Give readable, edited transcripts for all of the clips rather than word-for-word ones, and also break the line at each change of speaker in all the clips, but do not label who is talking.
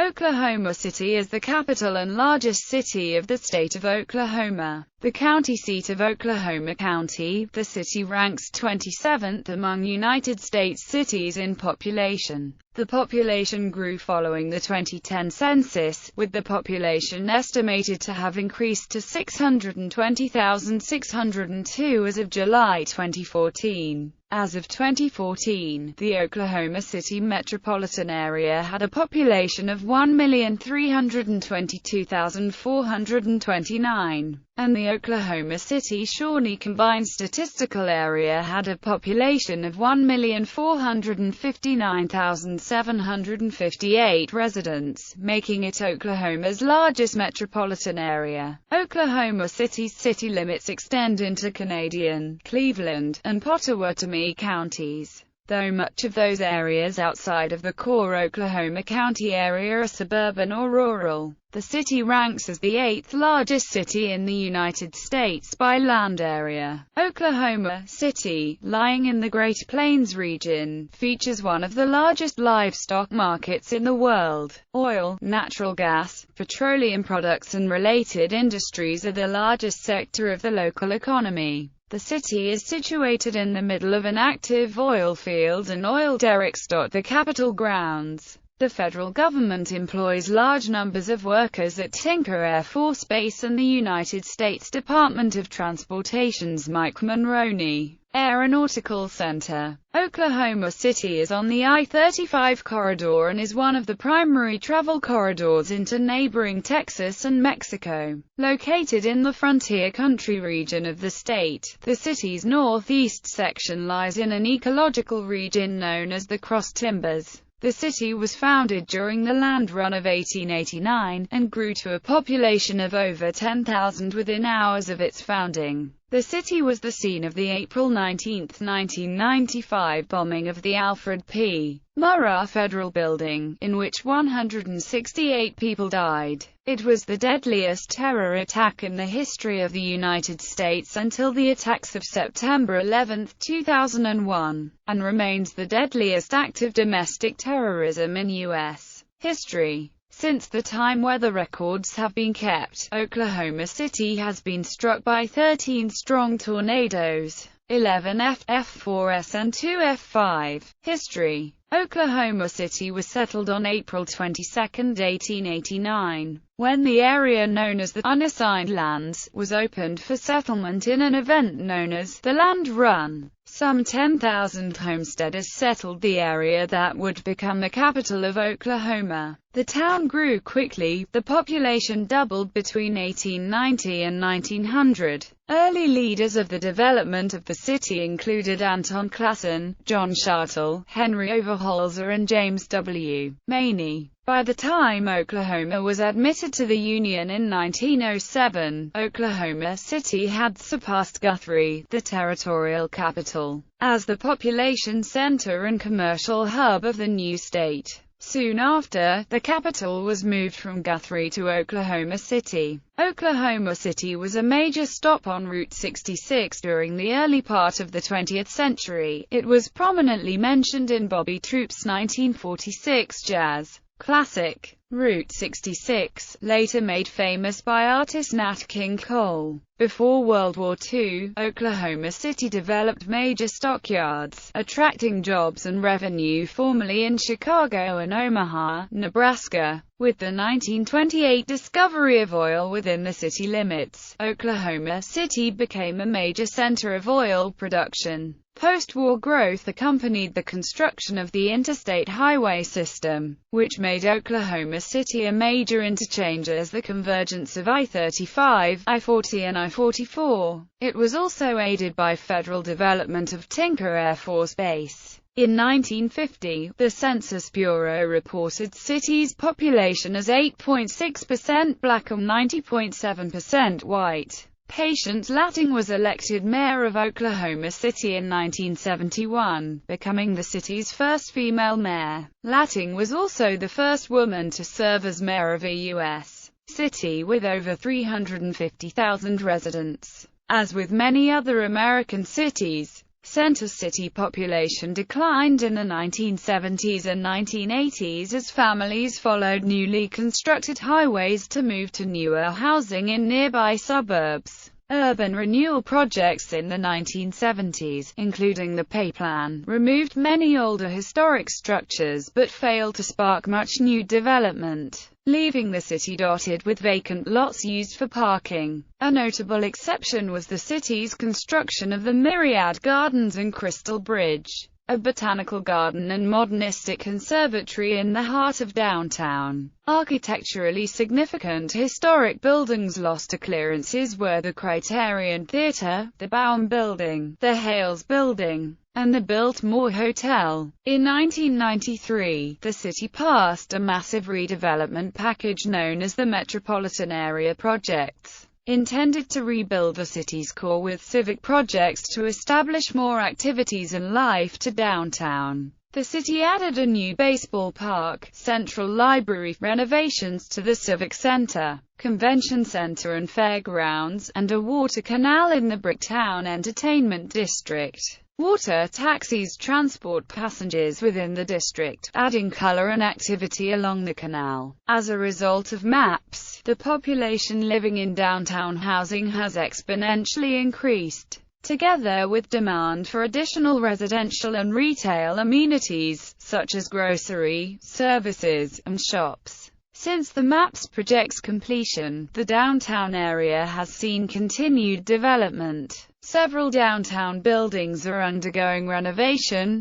Oklahoma City is the capital and largest city of the state of Oklahoma. The county seat of Oklahoma County, the city ranks 27th among United States cities in population. The population grew following the 2010 census, with the population estimated to have increased to 620,602 as of July 2014. As of 2014, the Oklahoma City metropolitan area had a population of 1,322,429, and the Oklahoma City-Shawnee Combined Statistical Area had a population of 1,459,758 residents, making it Oklahoma's largest metropolitan area. Oklahoma City's city limits extend into Canadian, Cleveland, and Pottawatomie counties. Though much of those areas outside of the core Oklahoma County area are suburban or rural, the city ranks as the 8th largest city in the United States by land area. Oklahoma City, lying in the Great Plains region, features one of the largest livestock markets in the world. Oil, natural gas, petroleum products and related industries are the largest sector of the local economy. The city is situated in the middle of an active oil field and oil derricks dot the Capitol grounds. The federal government employs large numbers of workers at Tinker Air Force Base and the United States Department of Transportation's Mike Mulroney Aeronautical Center. Oklahoma City is on the I-35 corridor and is one of the primary travel corridors into neighboring Texas and Mexico. Located in the frontier country region of the state, the city's northeast section lies in an ecological region known as the Cross Timbers. The city was founded during the Land Run of 1889, and grew to a population of over 10,000 within hours of its founding. The city was the scene of the April 19, 1995 bombing of the Alfred P. Murrah Federal Building, in which 168 people died. It was the deadliest terror attack in the history of the United States until the attacks of September 11, 2001, and remains the deadliest act of domestic terrorism in U.S. history. Since the time weather records have been kept, Oklahoma City has been struck by 13 strong tornadoes, 11 F4S and 2 F5. History. Oklahoma City was settled on April 22, 1889, when the area known as the Unassigned Lands was opened for settlement in an event known as the Land Run. Some 10,000 homesteaders settled the area that would become the capital of Oklahoma. The town grew quickly, the population doubled between 1890 and 1900. Early leaders of the development of the city included Anton Classen, John Shartle, Henry Overholser and James W. Maney. By the time Oklahoma was admitted to the Union in 1907, Oklahoma City had surpassed Guthrie, the territorial capital, as the population center and commercial hub of the new state. Soon after, the capital was moved from Guthrie to Oklahoma City. Oklahoma City was a major stop on Route 66 during the early part of the 20th century. It was prominently mentioned in Bobby Troupe's 1946 jazz classic, Route 66, later made famous by artist Nat King Cole. Before World War II, Oklahoma City developed major stockyards, attracting jobs and revenue formerly in Chicago and Omaha, Nebraska. With the 1928 discovery of oil within the city limits, Oklahoma City became a major center of oil production. Post-war growth accompanied the construction of the interstate highway system, which made Oklahoma City a major interchange as the convergence of I-35, I-40 and I-44. It was also aided by federal development of Tinker Air Force Base. In 1950, the Census Bureau reported city's population as 8.6% black and 90.7% white. Patience Latting was elected mayor of Oklahoma City in 1971, becoming the city's first female mayor. Latting was also the first woman to serve as mayor of a U.S. city with over 350,000 residents. As with many other American cities, Center city population declined in the 1970s and 1980s as families followed newly constructed highways to move to newer housing in nearby suburbs. Urban renewal projects in the 1970s, including the Pay Plan, removed many older historic structures but failed to spark much new development, leaving the city dotted with vacant lots used for parking. A notable exception was the city's construction of the Myriad Gardens and Crystal Bridge, a botanical garden and modernistic conservatory in the heart of downtown. Architecturally significant historic buildings lost to clearances were the Criterion Theatre, the Baum Building, the Hales Building, and the Biltmore Hotel. In 1993, the city passed a massive redevelopment package known as the Metropolitan Area Projects, intended to rebuild the city's core with civic projects to establish more activities and life to downtown. The city added a new baseball park, central library, renovations to the civic center, convention center and fairgrounds, and a water canal in the Bricktown Entertainment District. Water taxis transport passengers within the district, adding color and activity along the canal. As a result of maps, the population living in downtown housing has exponentially increased, together with demand for additional residential and retail amenities, such as grocery, services, and shops. Since the MAP's project's completion, the downtown area has seen continued development. Several downtown buildings are undergoing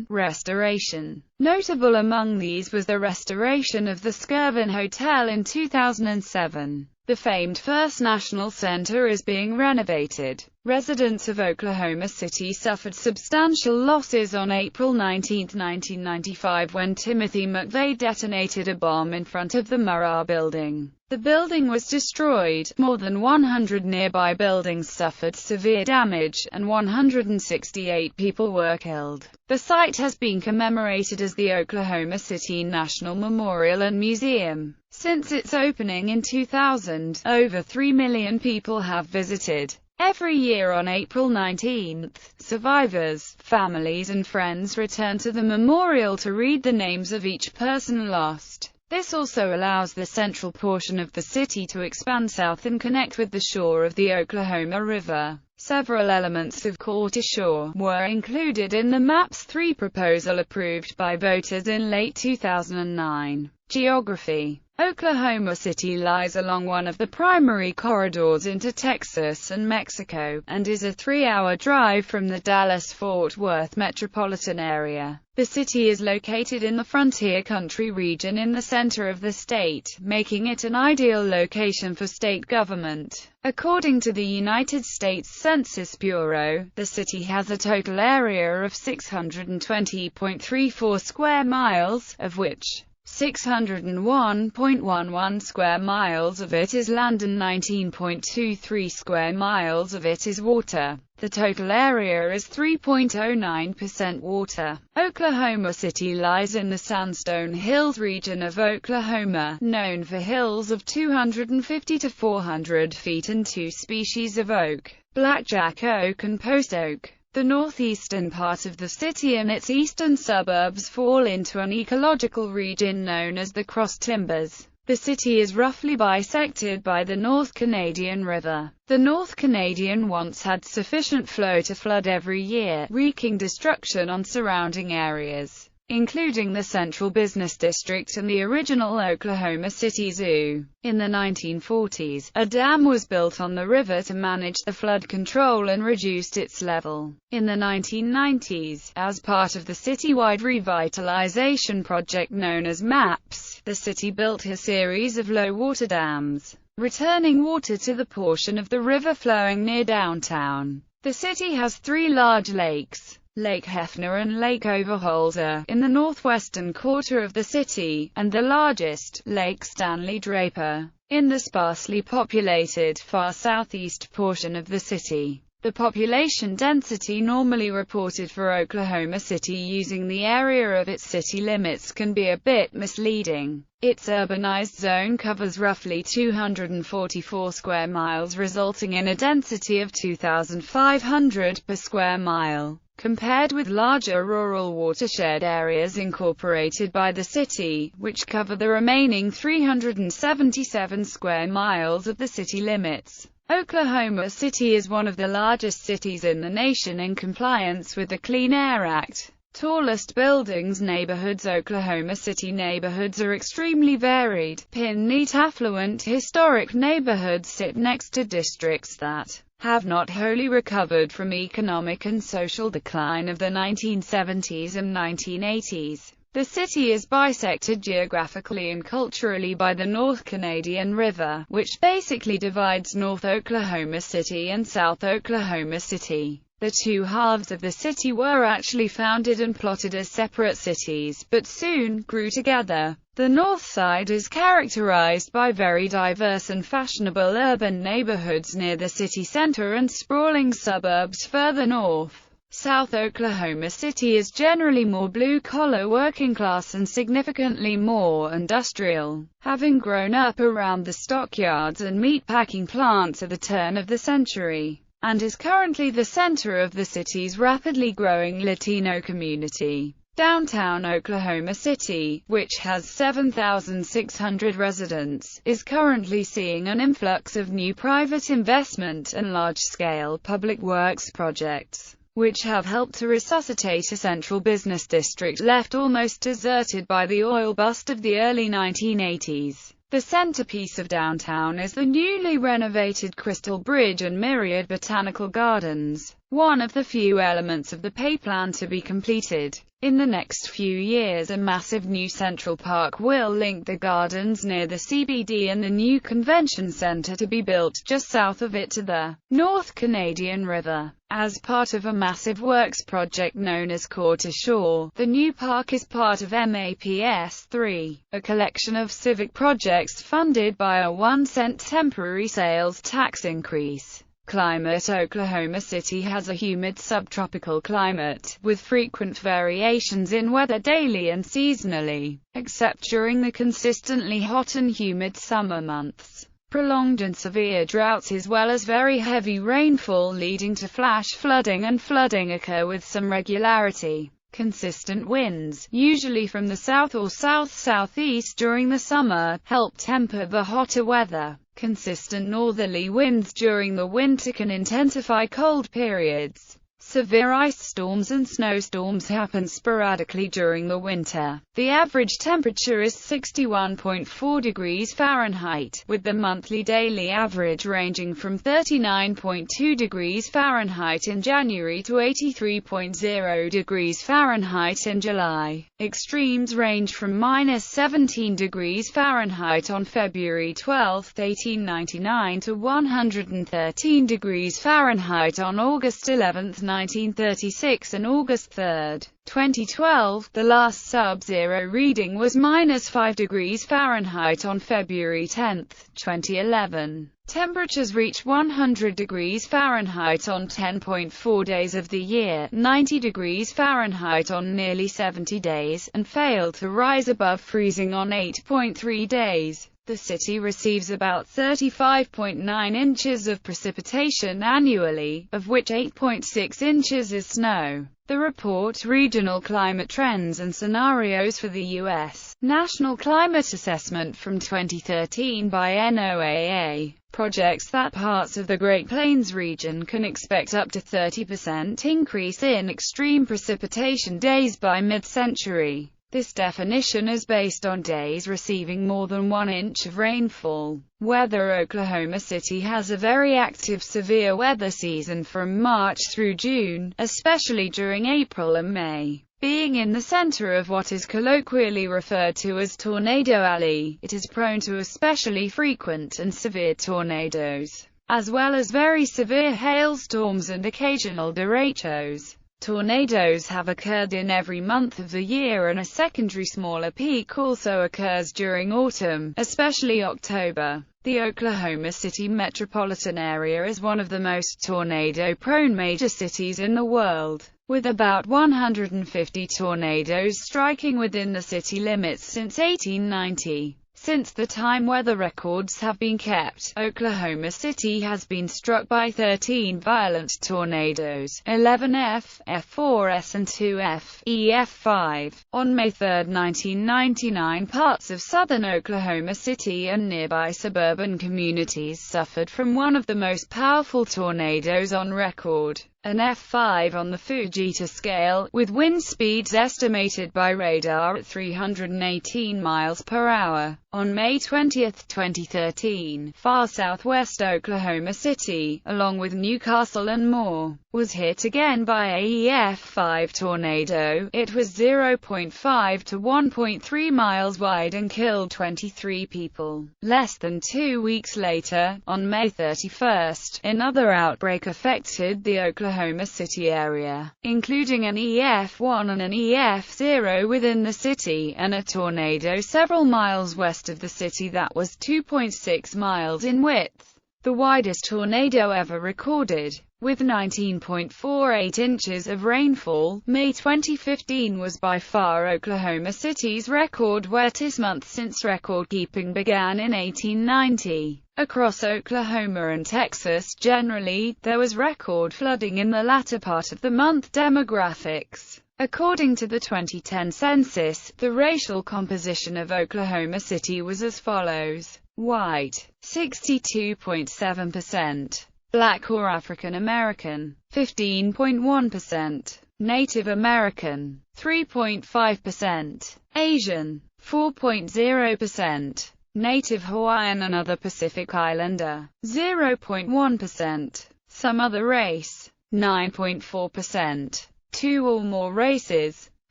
restoration. Notable among these was the restoration of the Skirvin Hotel in 2007. The famed First National Center is being renovated. Residents of Oklahoma City suffered substantial losses on April 19, 1995 when Timothy McVeigh detonated a bomb in front of the Murrah Building. The building was destroyed, more than 100 nearby buildings suffered severe damage, and 168 people were killed. The site has been commemorated as the Oklahoma City National Memorial and Museum. Since its opening in 2000, over 3 million people have visited. Every year on April 19, survivors, families and friends return to the memorial to read the names of each person lost. This also allows the central portion of the city to expand south and connect with the shore of the Oklahoma River. Several elements of core to shore were included in the MAPS 3 proposal approved by voters in late 2009. Geography. Oklahoma City lies along one of the primary corridors into Texas and Mexico, and is a 3-hour drive from the Dallas-Fort Worth metropolitan area. The city is located in the Frontier Country region in the center of the state, making it an ideal location for state government. According to the United States Census Bureau, the city has a total area of 620.34 square miles, of which 601.11 square miles of it is land and 19.23 square miles of it is water. The total area is 3.09% water. Oklahoma City lies in the Sandstone Hills region of Oklahoma, known for hills of 250 to 400 feet and 2 species of oak, blackjack oak and post oak. The northeastern part of the city and its eastern suburbs fall into an ecological region known as the Cross Timbers. The city is roughly bisected by the North Canadian River. The North Canadian once had sufficient flow to flood every year, wreaking destruction on surrounding areas, including the Central Business District and the original Oklahoma City Zoo. In the 1940s, a dam was built on the river to manage the flood control and reduced its level. In the 1990s, as part of the citywide revitalization project known as MAPS, the city built a series of low-water dams, returning water to the portion of the river flowing near downtown. The city has 3 large lakes, Lake Hefner and Lake Overholser, in the northwestern quarter of the city, and the largest, Lake Stanley Draper, in the sparsely populated, far southeast portion of the city. The population density normally reported for Oklahoma City using the area of its city limits can be a bit misleading. Its urbanized zone covers roughly 244 square miles, resulting in a density of 2,500 per square mile. compared with larger rural watershed areas incorporated by the city, which cover the remaining 377 square miles of the city limits. Oklahoma City is one of the largest cities in the nation in compliance with the Clean Air Act. Tallest buildings. Neighborhoods. Oklahoma City neighborhoods are extremely varied. Neat, affluent, historic neighborhoods sit next to districts that have not wholly recovered from economic and social decline of the 1970s and 1980s. The city is bisected geographically and culturally by the North Canadian River, which basically divides North Oklahoma City and South Oklahoma City. The two halves of the city were actually founded and plotted as separate cities, but soon grew together. The north side is characterized by very diverse and fashionable urban neighborhoods near the city center and sprawling suburbs further north. South Oklahoma City is generally more blue-collar, working-class and significantly more industrial, having grown up around the stockyards and meat-packing plants at the turn of the century, and is currently the center of the city's rapidly growing Latino community. Downtown Oklahoma City, which has 7,600 residents, is currently seeing an influx of new private investment and large-scale public works projects, which have helped to resuscitate a central business district left almost deserted by the oil bust of the early 1980s. The centerpiece of downtown is the newly renovated Crystal Bridge and myriad botanical gardens, one of the few elements of the Pay Plan to be completed. In the next few years, a massive new Central Park will link the gardens near the CBD and the new convention center to be built just south of it to the North Canadian River. As part of a massive works project known as Core to Shore, the new park is part of MAPS 3, a collection of civic projects funded by a 1-cent temporary sales tax increase. Climate. Oklahoma City has a humid subtropical climate, with frequent variations in weather daily and seasonally, except during the consistently hot and humid summer months. Prolonged and severe droughts as well as very heavy rainfall leading to flash flooding and flooding occur with some regularity. Consistent winds, usually from the south or south-southeast during the summer, help temper the hotter weather. Consistent northerly winds during the winter can intensify cold periods. Severe ice storms and snowstorms happen sporadically during the winter. The average temperature is 61.4 degrees Fahrenheit, with the monthly daily average ranging from 39.2 degrees Fahrenheit in January to 83.0 degrees Fahrenheit in July. Extremes range from -17 degrees Fahrenheit on February 12, 1899 to 113 degrees Fahrenheit on August 11, 1936 and August 3, 2012. The last sub-zero reading was -5 degrees Fahrenheit on February 10, 2011. Temperatures reach 100 degrees Fahrenheit on 10.4 days of the year, 90 degrees Fahrenheit on nearly 70 days, and fail to rise above freezing on 8.3 days. The city receives about 35.9 inches of precipitation annually, of which 8.6 inches is snow. The report, Regional Climate Trends and Scenarios for the U.S. National Climate Assessment from 2013 by NOAA, projects that parts of the Great Plains region can expect up to 30% increase in extreme precipitation days by mid-century. This definition is based on days receiving more than 1 inch of rainfall. Weather. Oklahoma City has a very active severe weather season from March through June, especially during April and May. Being in the center of what is colloquially referred to as Tornado Alley, it is prone to especially frequent and severe tornadoes, as well as very severe hailstorms and occasional derechos. Tornadoes have occurred in every month of the year, and a secondary smaller peak also occurs during autumn, especially October. The Oklahoma City metropolitan area is one of the most tornado-prone major cities in the world, with about 150 tornadoes striking within the city limits since 1890. Since the time weather records have been kept, Oklahoma City has been struck by 13 violent tornadoes, 11 F4S and 2 F5. On May 3, 1999, parts of southern Oklahoma City and nearby suburban communities suffered from one of the most powerful tornadoes on record, an F5 on the Fujita scale, with wind speeds estimated by radar at 318 miles per hour. On May 20, 2013, far southwest Oklahoma City, along with Newcastle and more, was hit again by a F5 tornado. It was 0.5 to 1.3 miles wide and killed 23 people. Less than 2 weeks later, on May 31, another outbreak affected the Oklahoma City area, including an EF1 and an EF0 within the city, and a tornado several miles west of the city that was 2.6 miles in width, the widest tornado ever recorded, with 19.48 inches of rainfall. May 2015 was by far Oklahoma City's record wettest month since record-keeping began in 1890. Across Oklahoma and Texas generally, there was record flooding in the latter part of the month. Demographics. According to the 2010 census, the racial composition of Oklahoma City was as follows: white, 62.7%, black or African American, 15.1%, Native American, 3.5%, Asian, 4.0%, Native Hawaiian and other Pacific Islander, 0.1%, some other race, 9.4%, two or more races,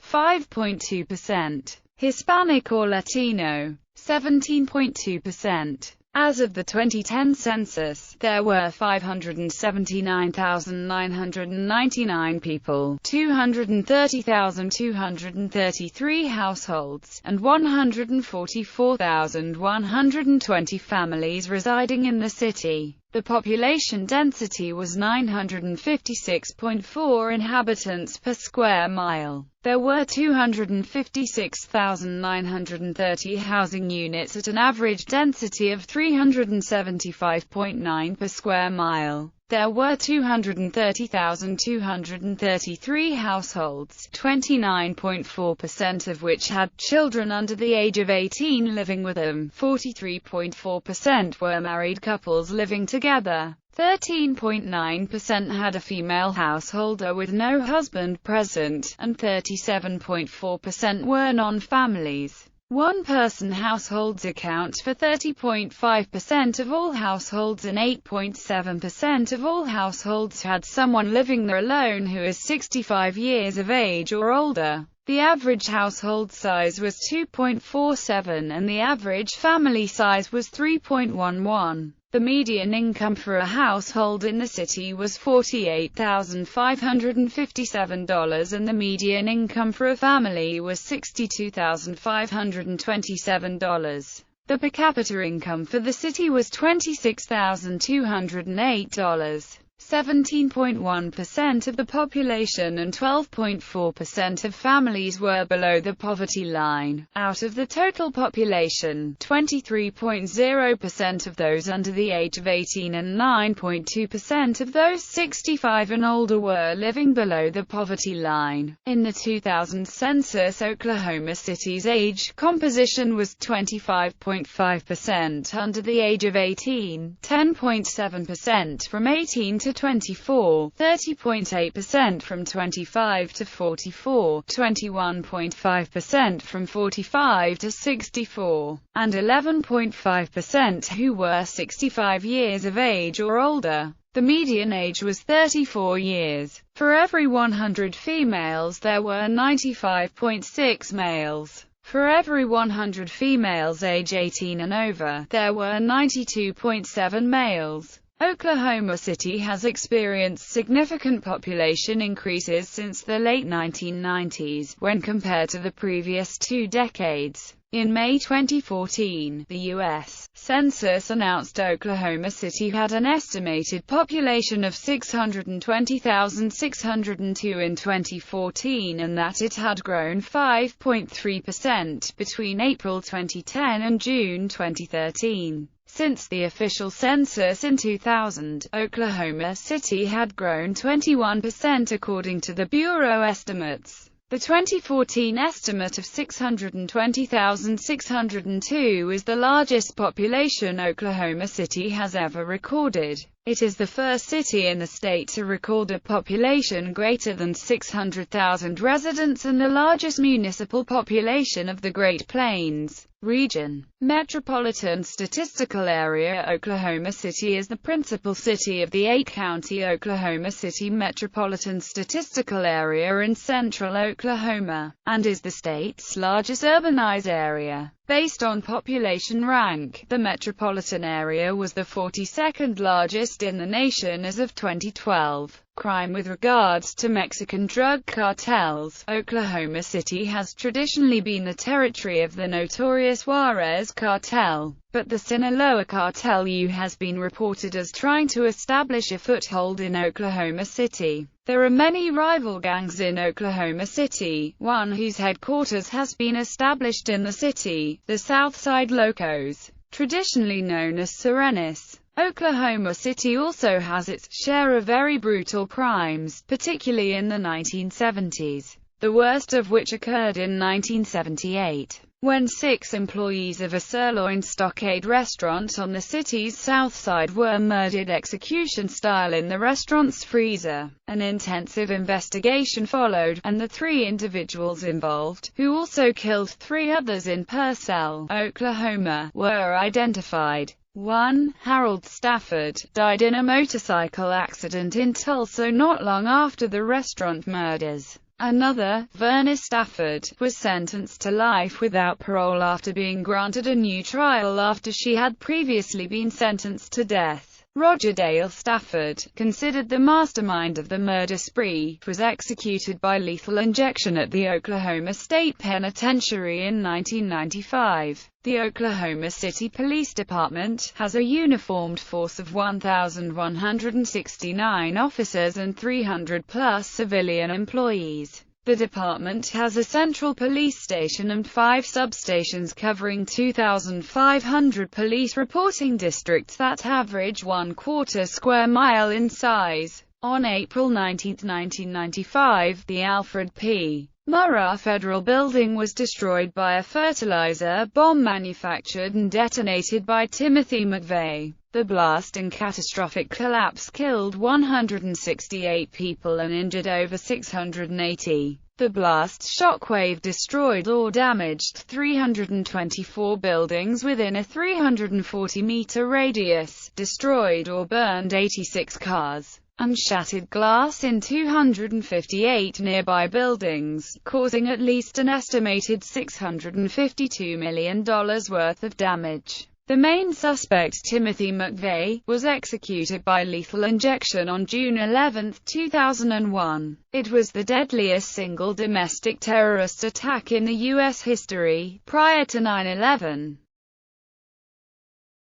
5.2%, Hispanic or Latino, 17.2%. As of the 2010 census, there were 579,999 people, 230,233 households, and 144,120 families residing in the city. The population density was 956.4 inhabitants per square mile. There were 256,930 housing units at an average density of 375.9 per square mile. There were 230,233 households, 29.4% of which had children under the age of 18 living with them. 43.4% were married couples living together. 13.9% had a female householder with no husband present, and 37.4% were non-families. One-person households account for 30.5% of all households and 8.7% of all households had someone living there alone who is 65 years of age or older. The average household size was 2.47 and the average family size was 3.11. The median income for a household in the city was $48,557 and the median income for a family was $62,527. The per capita income for the city was $26,208. 17.1% of the population and 12.4% of families were below the poverty line. Out of the total population, 23.0% of those under the age of 18 and 9.2% of those 65 and older were living below the poverty line. In the 2000 census, Oklahoma City's age composition was 25.5% under the age of 18, 10.7% from 18 to 24, 30.8% from 25 to 44, 21.5% from 45 to 64, and 11.5% who were 65 years of age or older. The median age was 34 years. For every 100 females there were 95.6 males. For every 100 females age 18 and over, there were 92.7 males. Oklahoma City has experienced significant population increases since the late 1990s, when compared to the previous 2 decades. In May 2014, the U.S. Census announced Oklahoma City had an estimated population of 620,602 in 2014 and that it had grown 5.3% between April 2010 and June 2013. Since the official census in 2000, Oklahoma City had grown 21% according to the Bureau estimates. The 2014 estimate of 620,602 is the largest population Oklahoma City has ever recorded. It is the first city in the state to record a population greater than 600,000 residents and the largest municipal population of the Great Plains region. Metropolitan Statistical Area Oklahoma City is the principal city of the 8-county Oklahoma City Metropolitan Statistical Area in central Oklahoma, and is the state's largest urbanized area. Based on population rank, the metropolitan area was the 42nd largest in the nation as of 2012. Crime with regards to Mexican drug cartels. Oklahoma City has traditionally been the territory of the notorious Juarez cartel, but the Sinaloa cartel has been reported as trying to establish a foothold in Oklahoma City. There are many rival gangs in Oklahoma City, one whose headquarters has been established in the city, the Southside Locos, traditionally known as Serenis. Oklahoma City also has its share of very brutal crimes, particularly in the 1970s, the worst of which occurred in 1978, when 6 employees of a sirloin stockade restaurant on the city's south side were murdered execution-style in the restaurant's freezer. An intensive investigation followed, and the 3 individuals involved, who also killed 3 others in Purcell, Oklahoma, were identified. 1. Harold Stafford died in a motorcycle accident in Tulsa not long after the restaurant murders. Another, Verna Stafford, was sentenced to life without parole after being granted a new trial after she had previously been sentenced to death. Roger Dale Stafford, considered the mastermind of the murder spree, was executed by lethal injection at the Oklahoma State Penitentiary in 1995. The Oklahoma City Police Department has a uniformed force of 1,169 officers and 300-plus civilian employees. The department has a central police station and 5 substations covering 2,500 police reporting districts that average 1/4 square mile in size. On April 19, 1995, the Alfred P. Murrah Federal Building was destroyed by a fertilizer bomb manufactured and detonated by Timothy McVeigh. The blast and catastrophic collapse killed 168 people and injured over 680. The blast shockwave destroyed or damaged 324 buildings within a 340-meter radius, destroyed or burned 86 cars, and shattered glass in 258 nearby buildings, causing at least an estimated $652 million worth of damage. The main suspect, Timothy McVeigh, was executed by lethal injection on June 11, 2001. It was the deadliest single domestic terrorist attack in the U.S. history, prior to 9/11.